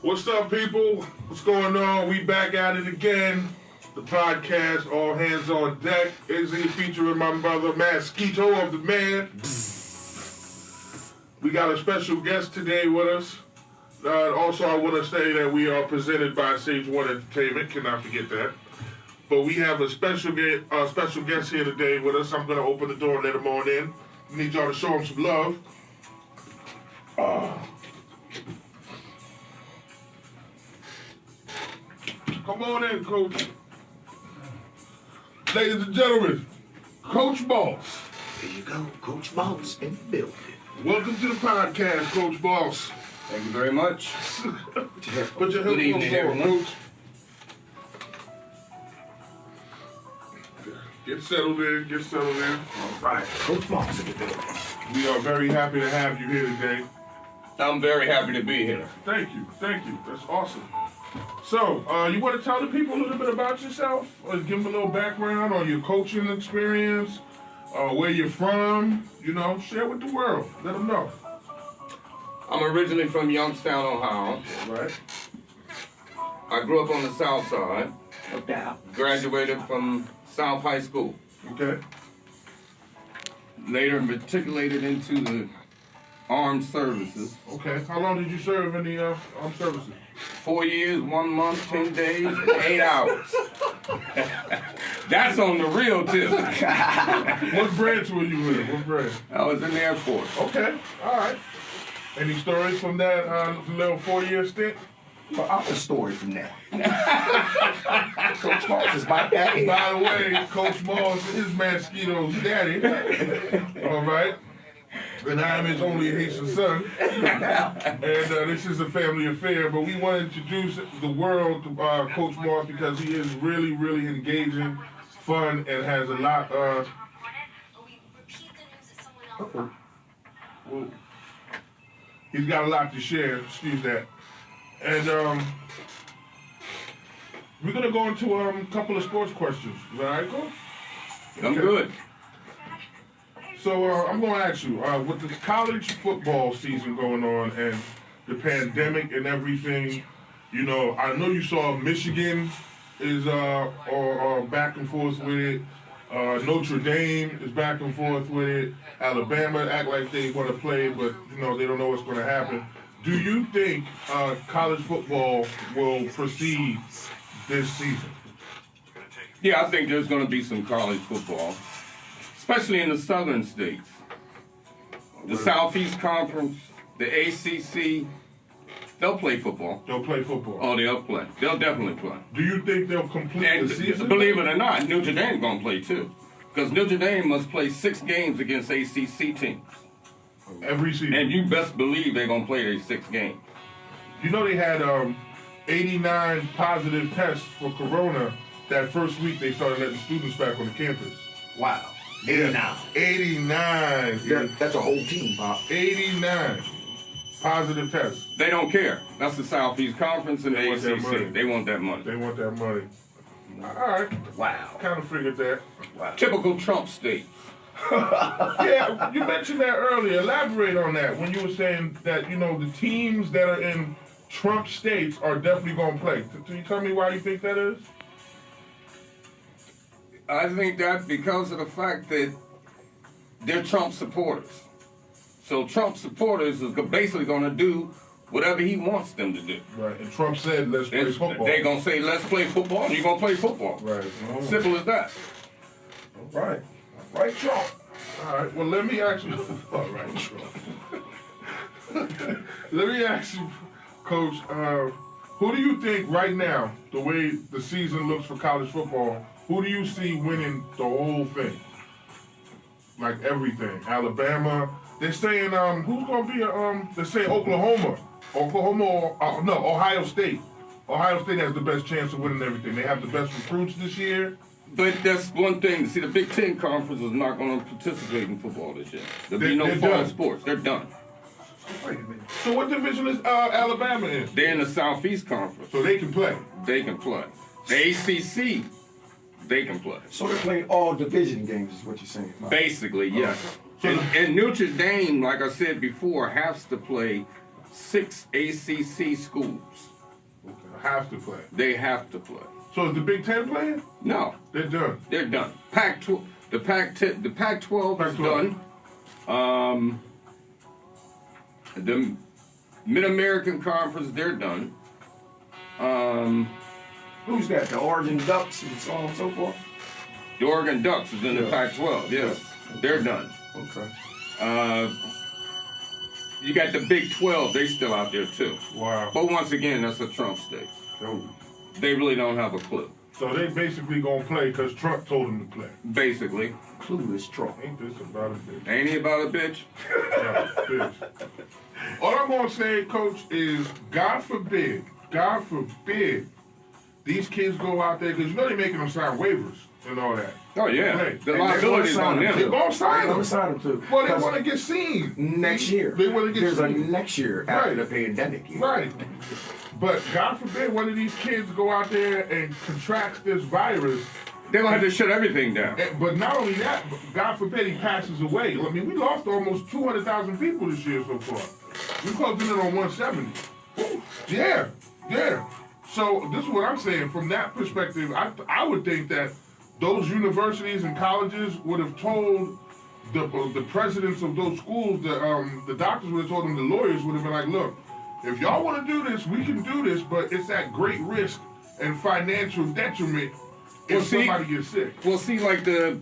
What's up, people? What's going on? We back at it again. The podcast, All Hands on Deck, is featuring my brother, Matt Skeeto of the Man. We got a special guest today with us. Also, I want to say that we are presented by Sage One Entertainment. Cannot forget that. But we have a special guest here today with us. I'm going to open the door and let him on in. Need y'all to show him some love. Come on in, Coach. Ladies and gentlemen, Coach Boss. There you go, Coach Boss in the building. Welcome to the podcast, Coach Boss. Thank you very much. Put your Good evening, everyone. Coach. Get settled in, All right, Coach Boss in the building. We are very happy to have you here today. I'm very happy to be here. Thank you. That's awesome. So, you want to tell the people a little bit about yourself? Or give them a little background on your coaching experience, where you're from, share with the world. Let them know. I'm originally from Youngstown, Ohio. Right. I grew up on the South Side. No doubt. Graduated from South High School. Okay. Later matriculated into the Armed Services. Okay. How long did you serve in the armed services? 4 years, 1 month, 10 days, and 8 hours. That's on the real tip. What branch were you in? What branch? I was in the Air Force. Okay. All right. Any stories from that little 4-year stint? Well, I'm a story from that. Coach Boss is my daddy. By the way, Coach Moss is Mosquito's daddy. All right. And I am his only Haitian son. And this is a family affair. But we want to introduce the world to Coach Moss because he is really, really engaging, fun, and has a lot of... He's got a lot to share. Excuse that. And we're going to go into a couple of sports questions. Is that all right, Coach? I'm good. So I'm going to ask you, with the college football season going on and the pandemic and everything, I know you saw Michigan is back and forth with it. Notre Dame is back and forth with it. Alabama act like they want to play, but they don't know what's going to happen. Do you think college football will proceed this season? Yeah, I think there's going to be some college football, especially in the southern states. The Southeast Conference, the ACC, they'll play football. They'll play football. Oh, they'll play. They'll definitely play. Do you think they'll complete the season? Believe it or not, Notre Dame's going to play too. Because Notre Dame must play 6 games against ACC teams. Every season. And you best believe they're going to play their 6 games. They had 89 positive tests for corona that first week they started letting students back on the campus. Wow. 89. 89. That's a whole team, Pop. 89 positive tests. They don't care. That's the Southeast Conference and the ACC. They want that money. They want that money. All right. Wow. Kind of figured that. Wow. Typical Trump state. Yeah, you mentioned that earlier. Elaborate on that when you were saying that, the teams that are in Trump states are definitely going to play. Can you tell me why you think that is? I think that because of the fact that they're Trump supporters. So Trump supporters is basically going to do whatever he wants them to do. Right, and Trump said, let's play football. They're going to say, let's play football, and you're going to play football. Right. Simple as that. All right. Right, Trump. All right, well, let me ask you. All right, Trump. Let me ask you, Coach, who do you think right now, the way the season looks for college football, who do you see winning the whole thing? Like everything. Alabama. They're saying, who's going to be, they're saying Oklahoma. Ohio State. Ohio State has the best chance of winning everything. They have the best recruits this year. But that's one thing. See, the Big Ten Conference is not going to participate in football this year. There'll be no fall sports. They're done. Wait a minute. So what division is Alabama in? They're in the Southeast Conference. So they can play? They can play. The ACC, they can play. So they're playing all division games is what you're saying, Pop. Basically, yes. So And Notre Dame, like I said before, has to play 6 ACC schools. Have to play. They have to play. So is the Big Ten playing? No, They're done. they're done. Pac-12, the Pac-12 is Pac-12. done. The Mid-American Conference, they're done. Who's that? The Oregon Ducks and so on and so forth? The Oregon Ducks is in the Yeah. Pac-12. Yes, they're done. Okay. You got the Big 12. They still out there too. Wow. But once again, that's a Trump state. Oh. They really don't have a clue. So they basically gonna play because Trump told them to play. Basically, Clueless Trump. Ain't this about a bitch? ain't he about a bitch? Yeah, bitch. All I'm gonna say, Coach, is God forbid, these kids go out there because you know they're making them sign waivers and all that. Oh yeah, Right. the And liability's they on wanna sign They're them. gonna sign them. Sign them too. Well, they 'Cause want to get seen next year. They want to get There's a seen. next year after Right. the pandemic year. Right. But God forbid one of these kids go out there and contracts this virus. They're gonna have to shut everything down. But not only that, but God forbid he passes away. I mean, we lost almost 200,000 people this year so far. We closing in on 170. Yeah, yeah. So this is what I'm saying. From that perspective, I would think that those universities and colleges would have told the presidents of those schools, the doctors would have told them, the lawyers would have been like, look, if y'all want to do this, we can do this, but it's at great risk and financial detriment if Well, see- somebody gets sick. Well, see, like the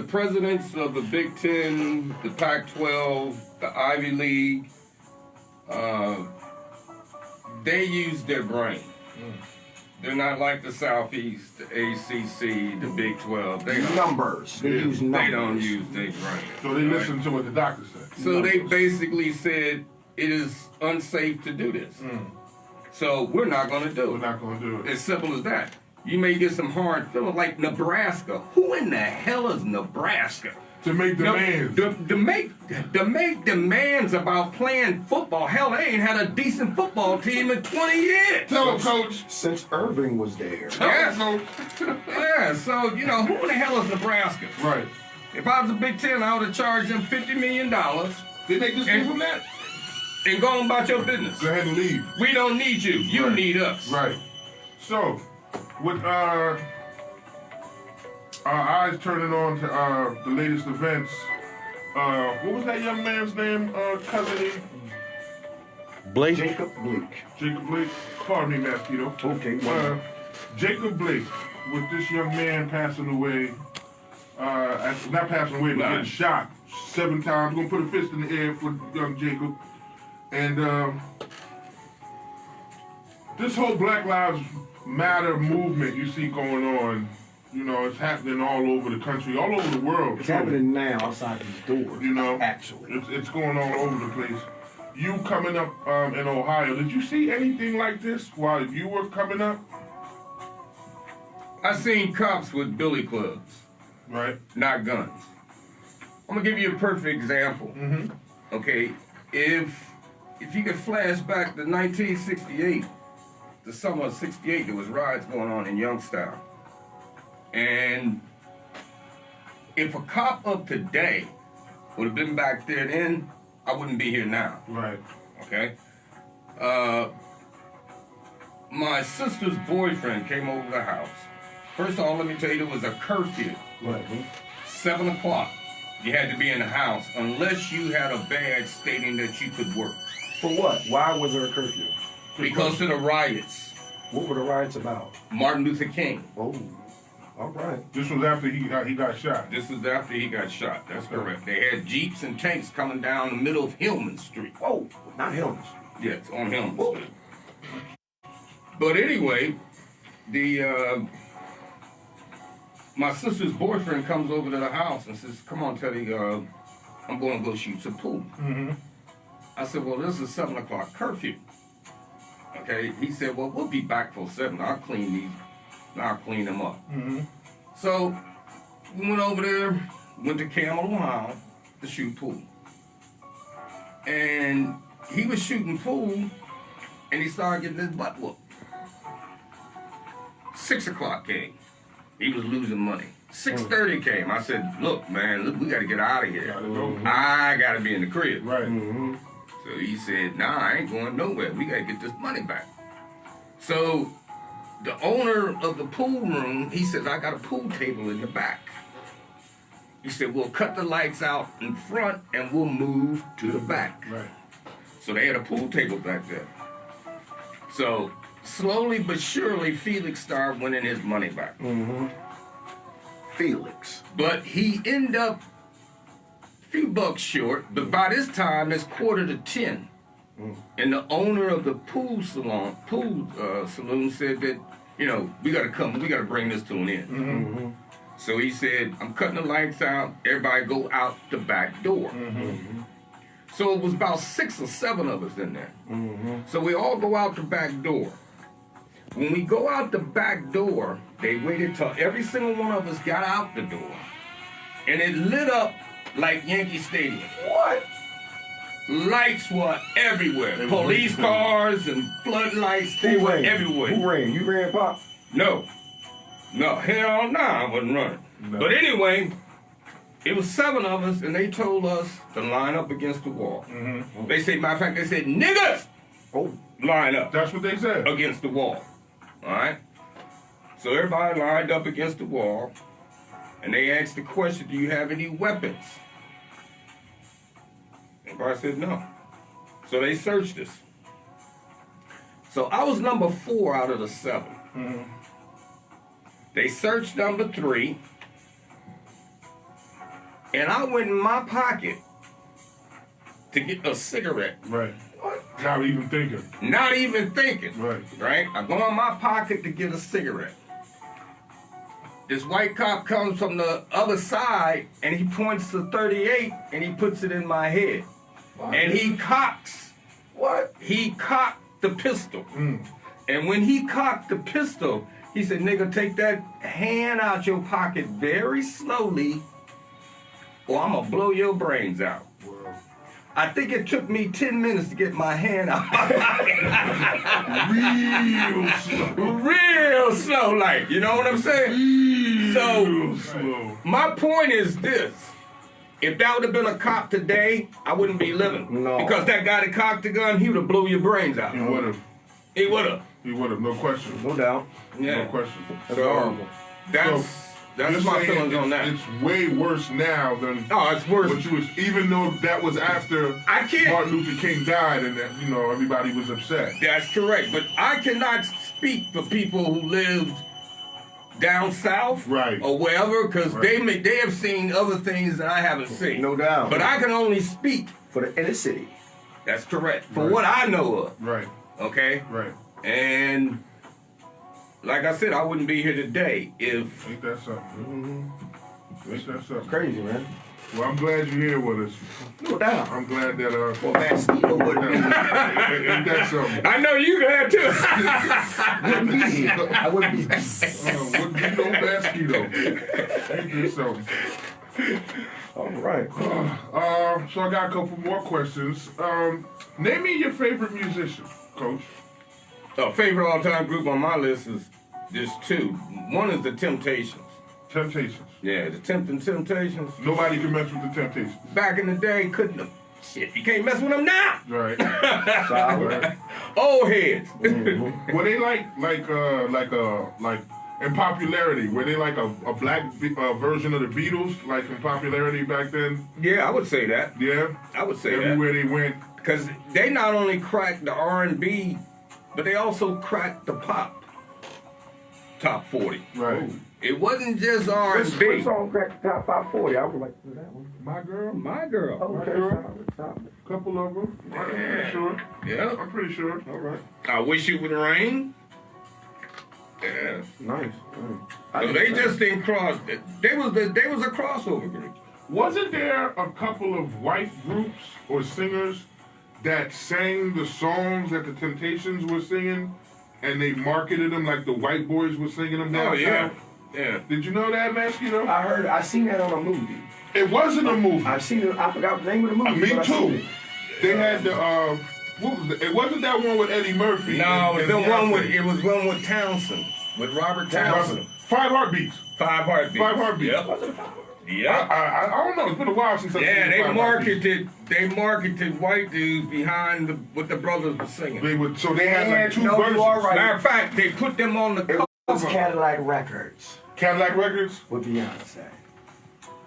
presidents of the Big Ten, the Pac-12, the Ivy League, they use their brain. They're not like the Southeast, the ACC, the Big 12. They don't, Numbers. They Yeah. use numbers. they don't use their brain. So they listen to what the doctor said. So they basically said it is unsafe to do this. So we're not going to do We're it. not going to do it. As simple as that. You may get some hard feelings like Nebraska. Who in the hell is Nebraska? To make demands. To make demands about playing football. Hell, they ain't had a decent football team in 20 years. Tell him, Coach. Since Irving was there. Yeah. So, Yeah, so, you know, who in the hell is Nebraska? right. If I was a Big Ten, I would have charged them $50 million Did they just give him that? and go on about your business. Go ahead and leave. We don't need you. You Right. need us. Right. So, with our eyes turning on to the latest events, what was that young man's name, cousin? Blake. Jacob Blake. Jacob Blake? Pardon me, Mosquito. Okay, well, Jacob Blake, with this young man passing away, not passing away, but Nah. getting shot 7 times. Gonna put a fist in the air for young Jacob. And this whole Black Lives Matter movement you see going on, you know, it's happening all over the country, all over the world. it's too. happening now outside these doors. You know, Actually. it's going all over the place. You coming up in Ohio, did you see anything like this while you were coming up? I seen cops with billy clubs, Right. not guns. I'm gonna give you a perfect example. Mm-hmm. Okay, if you could flash back to 1968, the summer of '68, there was riots going on in Youngstown, and if a cop of today would have been back there then, I wouldn't be here now. Right. Okay. My sister's boyfriend came over to the house. First of all, let me tell you, there was a curfew. Right. 7 o'clock. You had to be in the house unless you had a badge stating that you could work. For what? Why was there a curfew? Because of the riots. What were the riots about? Martin Luther King. Oh, all right. This was after he got shot. This was after he got shot. That's correct. They had jeeps and tanks coming down the middle of Hillman Street. Oh, not Helms. Yes, on Hillman Street. But anyway, my sister's boyfriend comes over to the house and says, "Come on, Teddy, I'm going to go shoot some pool." Mm-hmm. I said, "Well, this is 7 o'clock curfew." Okay. He said, "Well, we'll be back for 7. I'll clean them up." Mm-hmm. So we went over there, went to Camel, Ohio to shoot pool. And he was shooting pool and he started getting his butt whooped. 6 o'clock came. He was losing money. 6:30 came. I said, "Look, man, look, we got to get out of here. Gotta go. I got to be in the crib." Right. Mm-hmm. So he said, "Nah, I ain't going nowhere. We got to get this money back." So the owner of the pool room, he says, I got a pool table in the back. He said, we'll cut the lights out in front and we'll move to the back. Right. So they had a pool table back there. So slowly but surely, Felix started winning his money back. Felix. But he ended up a few bucks short, but by this time it's 9:45. And the owner of the pool saloon said that, you know, we gotta bring this to an end. So he said, I'm cutting the lights out, everybody go out the back door. So it was about 6 or 7 of us in there. So we all go out the back door. When we go out the back door, they waited till every single one of us got out the door. And it lit up like Yankee Stadium. What? Lights were everywhere. Police cars and floodlights, they were everywhere. Who ran? You ran, Pop? No, hell no, I wasn't running. No. But anyway, it was 7 of us, and they told us to line up against the wall. They said, matter of fact, they said, niggas, line up That's what they said. against the wall. All right? So everybody lined up against the wall, and they asked the question, do you have any weapons? Everybody said no. So they searched us. So I was number 4 out of the 7. They searched number 3, and I went in my pocket to get a cigarette. Right. Not even thinking. Not even thinking. Right. Right? I go in my pocket to get a cigarette. This white cop comes from the other side, and he points to 38, and he puts it in my head. And he cocks. What? He cocked the pistol. And when he cocked the pistol, he said, nigga, take that hand out your pocket very slowly, or I'm gonna blow your brains out. Wow. I think it took me 10 minutes to get my hand out my pocket. Real slow, like, you know what I'm saying? So, Slow. my point is this. If that would have been a cop today, I wouldn't be living. No. Because that guy that cocked the gun, he would have blew your brains out. He would have. He would have. He would have. No question. No doubt. Yeah. No question. That's So, horrible. that's You're my saying feelings on that. It's way worse now than Oh, it's worse. what you was. Even though that was after I can't. Martin Luther King died, and that, you know, everybody was upset. That's correct. But I cannot speak for people who lived down south, Right. or wherever, because Right. they have seen other things that I haven't seen. No doubt. But I can only speak. For the inner city. That's correct. For Right. what I know of. Right. Okay. Right. And like I said, I wouldn't be here today if Ain't that something? Ain't that something? Crazy, man. Well, I'm glad you're here with us. No doubt. I'm glad that Well, Mosquito wouldn't be here. ain't that something? I know you glad too. Wouldn't be here. I wouldn't be. Would be no mosquito. Ain't that something? All right. So I got a couple more questions. Name me your favorite musician, Coach. Favorite all-time group on my list is just 2. One is the Temptations. Temptations. Yeah, the Temptations. Nobody can mess with the Temptations. Back in the day, couldn't have. Shit, you can't mess with them now. Right. Solid. Old heads. Were they like in popularity? Were they like a black version of the Beatles, like in popularity back then? Yeah, I would say that. Yeah. I would say Everywhere they went. Because they not only cracked the R&B, but they also cracked the pop top 40. Right. It wasn't just What R&B. song cracked the top 540? I would like to do that one. My girl. My girl. Okay. Solid. Couple of them. I'm pretty sure. Yeah. I'm pretty sure. All right. I Wish You Would Rain. Yeah. Nice. So they just didn't cross. They was a crossover group. Wasn't there a couple of white groups or singers that sang the songs that the Temptations were singing, and they marketed them like the white boys were singing them downtown? Oh yeah. Yeah. Did you know that, Mosquito? I seen that on a movie. It wasn't a movie. I've seen it. I forgot the name of the movie. Me but I seen too. it. They had the what was it wasn't that one with Eddie Murphy. No, and it Beyonce. was one with Townsend, with Robert Townsend. 5 Heartbeats. 5 Heartbeats. 5 Heartbeats. Yep. Was it a Yeah. I don't know. It's been a while since I've seen Yeah, the they 5x3. marketed white dudes behind what the brothers were singing. So they had like two No, you versions. are right. Matter of fact, they put them on the It was cover. Cadillac Records Cadillac Records. with Beyonce.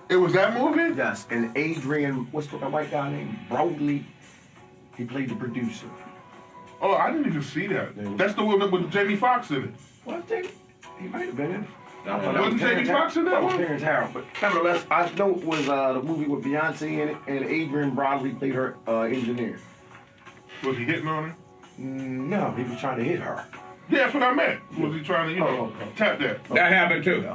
It was that movie? Yes, and Adrian, what's the white guy named Brody? He played the producer. Oh, I didn't even see that. That's the one with Jamie Foxx in it. Well, I think he might have been in it. Wasn't Jamie Foxx in that That was one? Terrence Harrell, but nevertheless, I know it was the movie with Beyonce in it, and Adrian Brody played her engineer. Was he hitting on her? No, he was trying to hit her. Yeah, that's what I meant. Was he trying to, Oh, okay. tap that? That happened too.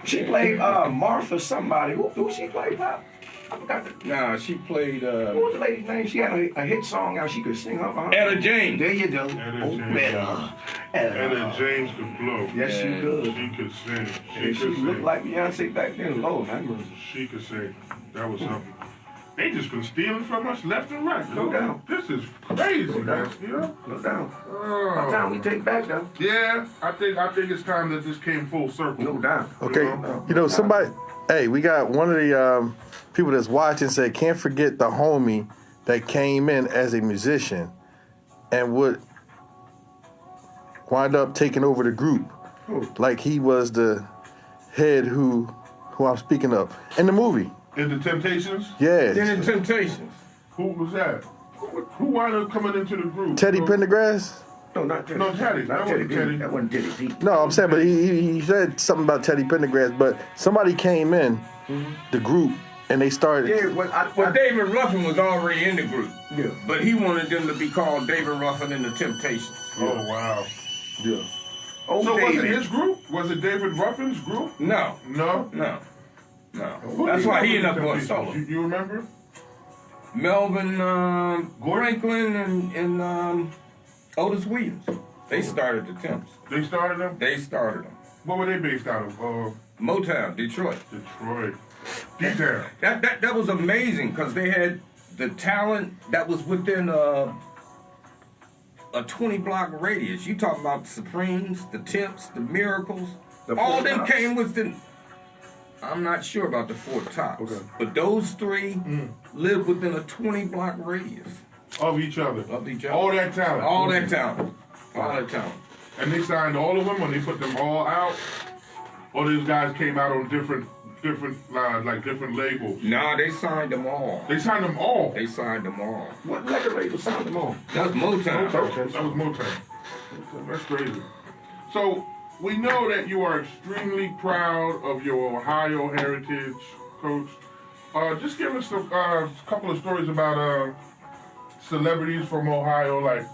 She played Martha somebody. Who she played, Pop? I forgot the. Nah, she played What was the lady's name? She had a hit song out. She could sing up. Etta James. There you go. Etta Oh, James. better. Etta James could blow. Yes, she Yeah. could. She could sing. She could looked sing. like Beyonce back then. Lord, that was. She could sing. That was something. They just been stealing from us left and right. No doubt. This is crazy, No man. doubt. You know? No doubt. Oh. By the time we take back though. Yeah, I think it's time that this came full circle. No doubt. Okay, you know, somebody, hey, we got one of the people that's watching said, can't forget the homie that came in as a musician and would wind up taking over the group. Who? Like he was the head who I'm speaking of in the movie. In the Temptations, Yeah. Then the Temptations. who was that? Who wound up coming into the group? Teddy So- Pendergrass? No, not Teddy. No, Teddy. Not That Teddy. wasn't Teddy. That wasn't Teddy P. No, I'm saying, but he said something about Teddy Pendergrass, but somebody came in the group and they started. Yeah, well, Well, David Ruffin was already in the group, yeah. but he wanted them to be called David Ruffin and the Temptations. Oh wow. Yeah. Oh, So was it David. his group? Was it David Ruffin's group? No, No. no. Who That's did why you he know ended up going the solo. Temptations? You remember? Melvin Franklin and Otis Williams. They started the Temps. They started them. They started them. What were they based out of? Motown, Detroit. Detroit. D-Town. That was amazing because they had the talent that was within a 20-block radius. You talking about the Supremes, the Temps, the Miracles. The All Four them Tops? came within. I'm not sure about the Four Tops, Okay. but those three lived within a 20-block radius Of each other. of each other. All that talent. All that talent. All that talent. And they signed all of them, and they put them all out. Or these guys came out on different labels. Nah, they signed them all. They signed them all. They signed them all. What record label signed them on? That's Motown. That was Motown. That's crazy. So we know that you are extremely proud of your Ohio heritage, Coach. Just give us a couple of stories about celebrities from Ohio, like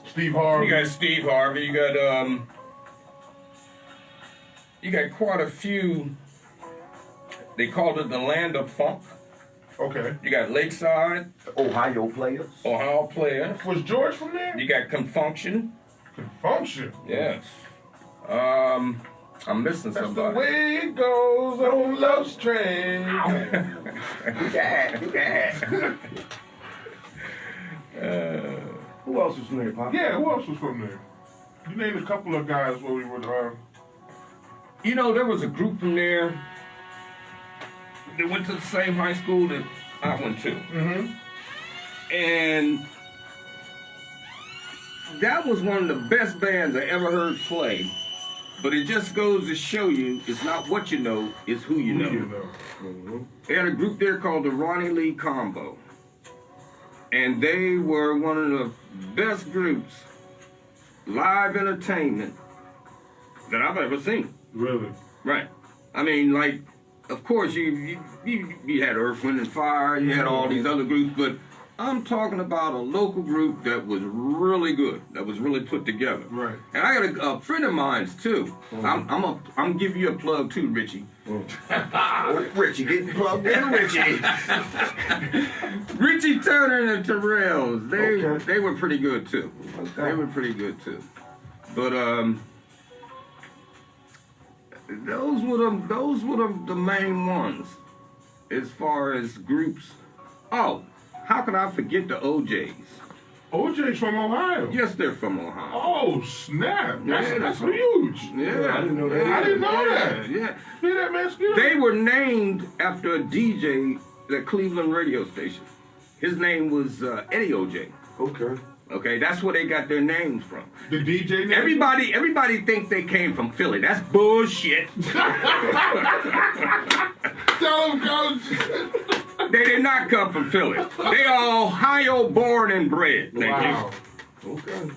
Steve Harvey. You got Steve Harvey. You got quite a few. They called it the land of funk. Okay. You got Lakeside, Ohio players. Ohio players. Was George from there? You got Confunction. Function. Yes. I'm missing That's the somebody. way it goes on Love's Train. You got. Who else was from there, Pop? Yeah, who else was from there? You named a couple of guys where we would. You know, there was a group from there that went to the same high school that I went to. Mm-hmm. And that was one of the best bands I ever heard play. But it just goes to show you, it's not what you know, it's who you know. They had a group there called the Ronnie Lee Combo. And they were one of the best groups, live entertainment, that I've ever seen. Really? Right. I mean, like, of course, you had Earth, Wind, and Fire, you had all these other groups, but I'm talking about a local group that was really good, that was really put together. Right. And I got a friend of mine's too. I'm gonna give you a plug too, Richie. Richie, getting plugged in, Richie. Richie Turner and the Terrells. Okay. They were pretty good too. Okay. They were pretty good too. But those were the main ones as far as groups. Oh, how could I forget the OJs? OJ's from Ohio. Yes, they're from Ohio. Oh, snap. Yeah. That's huge. Yeah, I didn't know that. I didn't know that. Yeah. See that, Mosquito? They were named after a DJ at Cleveland radio station. His name was Eddie OJ. Okay. Okay, that's where they got their names from. The DJ name? Everybody think they came from Philly. That's bullshit. Tell him, Coach. They did not come from Philly. They are Ohio born and bred. Thank Wow. Okay.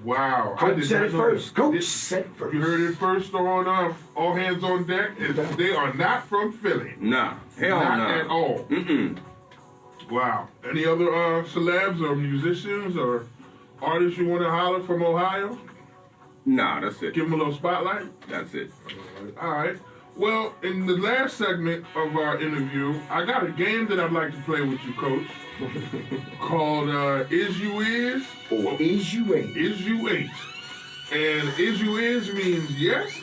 Wow. I Coach did said not it know first. that. Coach said it first. You heard it first on All Hands on Deck. They are not from Philly. you. Nah, hell Not no. at all. Mm-mm. Wow. Any other celebs or musicians or artists you want to holler from Ohio? Nah, that's it. Give them a little spotlight? That's it. All right. Well, in the last segment of our interview, I got a game that I'd like to play with you, Coach, called Is You Is Or is you ain't? Is You Ain't. And Is You Is means yes,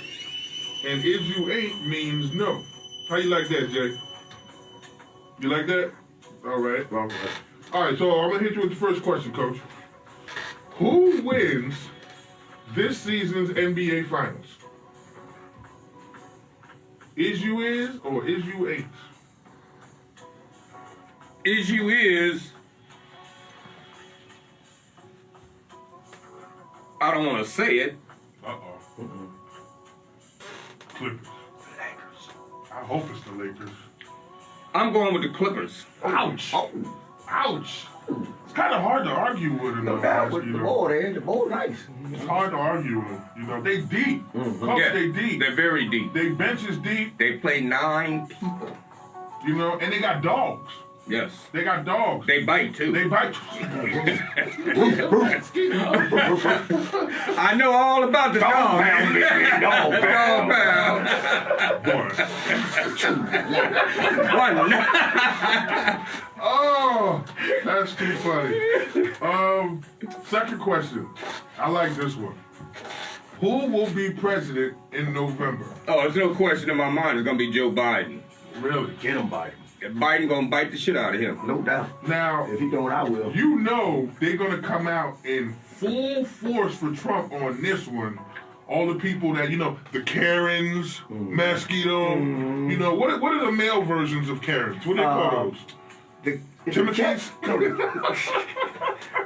and Is You Ain't means no. How you like that, Jay? You like that? All right. All right. All right, so I'm going to hit you with the first question, Coach. Who wins this season's NBA Finals? Is You Is or Is You Ain't? Is you is. I don't want to say it. Uh-oh. Clippers. I hope it's the Lakers. I'm going with the Clippers. Ouch. Ouch. It's kind of hard to argue with them. No doubt with the ball there. The ball nice. It's hard to argue with them. You know, they deep. Coach, Yeah, they deep. they're very deep. They bench is deep, They play 9 people. you know, and they got dogs. Yes. They got dogs. They bite too. They bite. I know all about the dog. Dog Dog pound. One. Oh, that's too funny. Second question. I like this one. Who will be president in November? Oh, there's no question in my mind. It's gonna be Joe Biden. Really? Get him, Biden. Biden gonna bite the shit out of him. No doubt. Now, If he don't, I will. you know they're gonna come out in full force for Trump on this one. All the people that, you know, the Karens, Mosquito, you know, what are the male versions of Karens? What do they call those? Timothy's?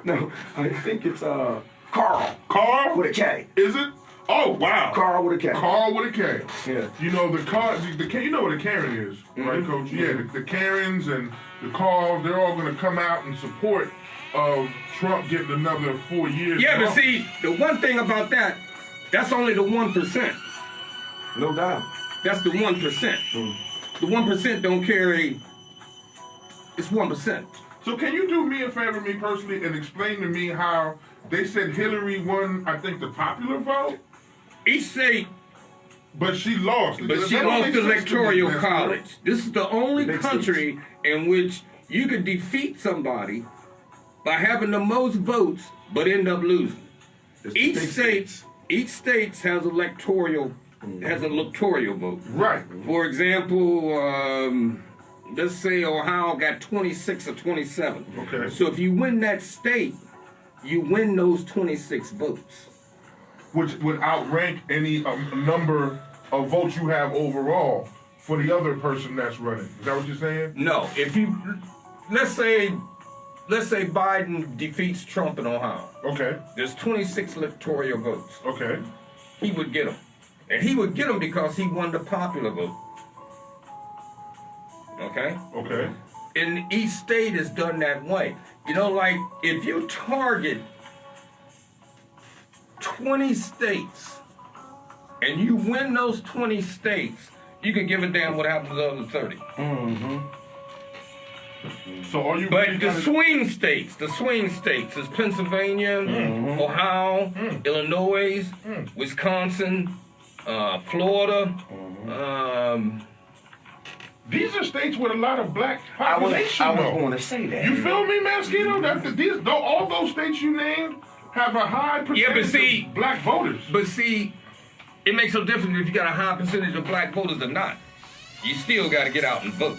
No, I think it's Carl Carl? with a K. Is it? Oh, wow. Carl with a K. Carl with a K. Yeah. You know, you know what a Karen is, right, Coach? Yeah, the Karens and the Carls, they're all going to come out in support of Trump getting another 4 years. Yeah, but Trump- see, the one thing about that, that's only the 1%. No doubt. That's the 1%. The 1% don't carry. It's 1%. So can you do me a favor, me personally, and explain to me how they said Hillary won, I think, the popular vote, Each state, but she lost. but she That don't lost make the sense to me, electoral man. college. This is the only Makes country in which you could defeat somebody by having the most votes, but end up losing. It's the Each big state has electoral vote. Right. For example, let's say Ohio got 26 or 27. Okay. So if you win that state, you win those 26 votes. Which would outrank any number of votes you have overall for the other person that's running. Is that what you're saying? No, if you let's say Biden defeats Trump in Ohio. Okay. There's 26 electoral votes. Okay. He would get them, and he would get them because he won the popular vote. Okay. Okay. And each state is done that way. You know, like if you target 20 states and you win those 20 states, you can give a damn what happens to the other 30. So are you? But really the trying to- swing states is Pennsylvania, Ohio, Illinois, Wisconsin, Florida. These are states with a lot of black I was population. though. going to say that. You feel me, Mosquito? All those states you named have a high percentage see- of black voters. But see, it makes no difference if you got a high percentage of black voters or not. You still got to get out and vote.